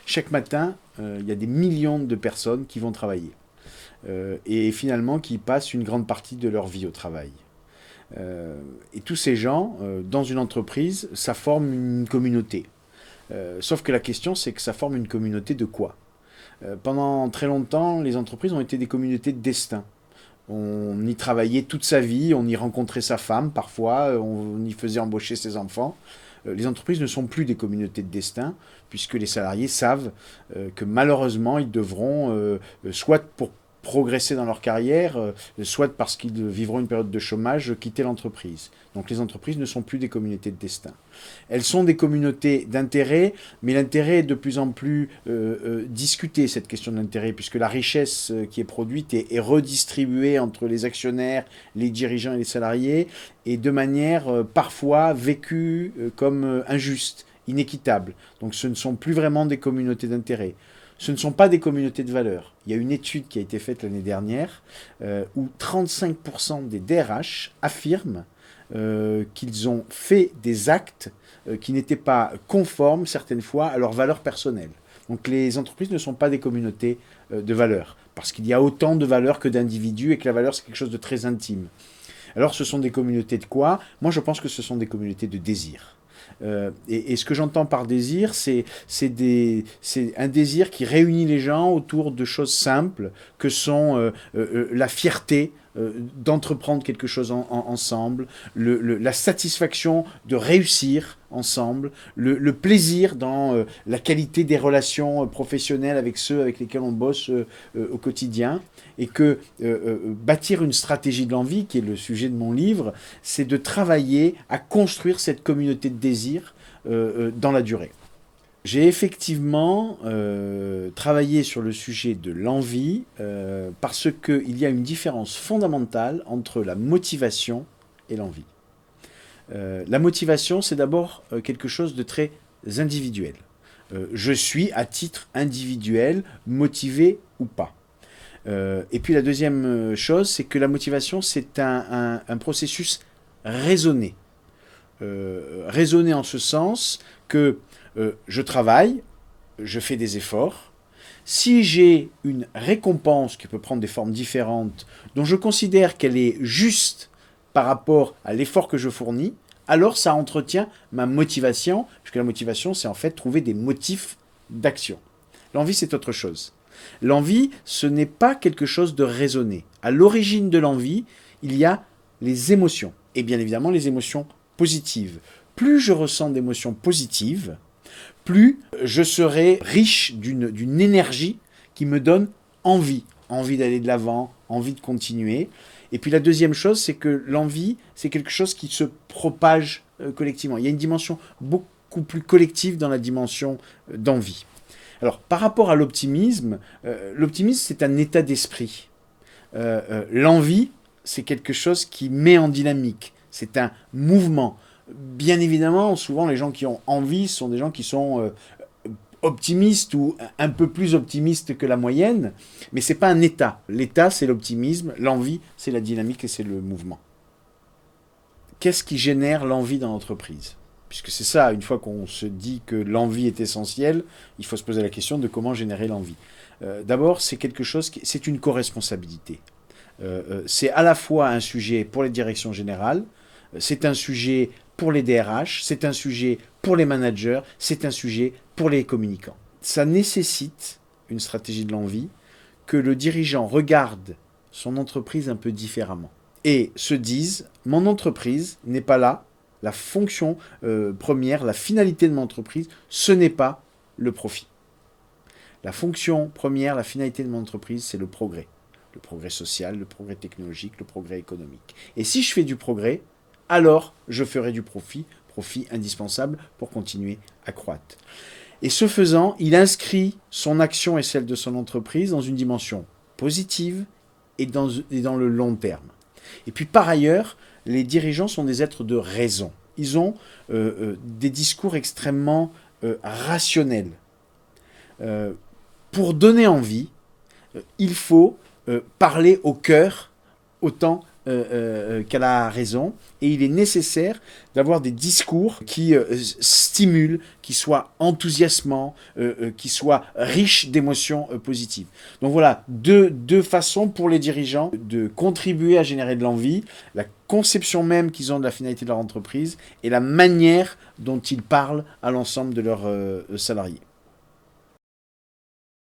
chaque matin, il y a des millions de personnes qui vont travailler. Et finalement qui passent une grande partie de leur vie au travail. Et tous ces gens, dans une entreprise, ça forme une communauté. Sauf que la question, c'est que ça forme une communauté de quoi? Pendant très longtemps, les entreprises ont été des communautés de destin. On y travaillait toute sa vie, on y rencontrait sa femme parfois, on y faisait embaucher ses enfants. Les entreprises ne sont plus des communautés de destin, puisque les salariés savent que malheureusement, ils devront, soit pour progresser dans leur carrière, soit parce qu'ils vivront une période de chômage, quitter l'entreprise. Donc les entreprises ne sont plus des communautés de destin. Elles sont des communautés d'intérêt, mais l'intérêt est de plus en plus discuté, cette question de l'intérêt, puisque la richesse qui est produite est redistribuée entre les actionnaires, les dirigeants et les salariés, et de manière parfois vécue comme injuste, inéquitable. Donc ce ne sont plus vraiment des communautés d'intérêt. Ce ne sont pas des communautés de valeurs. Il y a une étude qui a été faite l'année dernière où 35% des DRH affirment qu'ils ont fait des actes qui n'étaient pas conformes certaines fois à leurs valeurs personnelles. Donc les entreprises ne sont pas des communautés de valeurs, parce qu'il y a autant de valeurs que d'individus et que la valeur c'est quelque chose de très intime. Alors ce sont des communautés de quoi? Moi je pense que ce sont des communautés de désir. Et ce que j'entends par désir, c'est un désir qui réunit les gens autour de choses simples que sont la fierté d'entreprendre quelque chose ensemble, la satisfaction de réussir ensemble, le plaisir dans la qualité des relations professionnelles avec ceux avec lesquels on bosse au quotidien, et que bâtir une stratégie de l'envie, qui est le sujet de mon livre, c'est de travailler à construire cette communauté de désir dans la durée. J'ai effectivement travaillé sur le sujet de l'envie parce qu'il y a une différence fondamentale entre la motivation et l'envie. La motivation, c'est d'abord quelque chose de très individuel. Je suis, à titre individuel, motivé ou pas. Et puis la deuxième chose, c'est que la motivation, c'est un processus raisonné. Raisonné en ce sens que je travaille, je fais des efforts. Si j'ai une récompense qui peut prendre des formes différentes, dont je considère qu'elle est juste par rapport à l'effort que je fournis, alors ça entretient ma motivation, puisque la motivation, c'est en fait trouver des motifs d'action. L'envie, c'est autre chose. L'envie, ce n'est pas quelque chose de raisonné. À l'origine de l'envie, il y a les émotions, et bien évidemment les émotions positives. Plus je ressens d'émotions positives, plus je serai riche d'une énergie qui me donne envie d'aller de l'avant, envie de continuer. Et puis la deuxième chose, c'est que l'envie, c'est quelque chose qui se propage collectivement. Il y a une dimension beaucoup plus collective dans la dimension d'envie. Alors, par rapport à l'optimisme, l'optimisme, c'est un état d'esprit. L'envie, c'est quelque chose qui met en dynamique. C'est un mouvement. Bien évidemment, souvent, les gens qui ont envie sont des gens qui sont optimistes ou un peu plus optimistes que la moyenne, mais ce n'est pas un état. L'état, c'est l'optimisme. L'envie, c'est la dynamique et c'est le mouvement. Qu'est-ce qui génère l'envie dans l'entreprise ? Puisque c'est ça, une fois qu'on se dit que l'envie est essentielle, il faut se poser la question de comment générer l'envie. D'abord, c'est quelque chose, c'est une co-responsabilité. C'est à la fois un sujet pour les directions générales, c'est un sujet pour les DRH, c'est un sujet pour les managers, c'est un sujet pour les communicants. Ça nécessite une stratégie de l'envie, que le dirigeant regarde son entreprise un peu différemment et se dise, mon entreprise n'est pas là, la fonction première, la finalité de mon entreprise, ce n'est pas le profit. La fonction première, la finalité de mon entreprise, c'est le progrès. Le progrès social, le progrès technologique, le progrès économique. Et si je fais du progrès, alors je ferai du profit indispensable pour continuer à croître. Et ce faisant, il inscrit son action et celle de son entreprise dans une dimension positive et dans le long terme. Et puis par ailleurs, les dirigeants sont des êtres de raison. Ils ont des discours extrêmement rationnels. Pour donner envie, il faut parler au cœur autant qu'elle a raison, et il est nécessaire d'avoir des discours qui stimulent, qui soient enthousiasmants, qui soient riches d'émotions positives. Donc voilà, deux façons pour les dirigeants de contribuer à générer de l'envie, la conception même qu'ils ont de la finalité de leur entreprise et la manière dont ils parlent à l'ensemble de leurs salariés.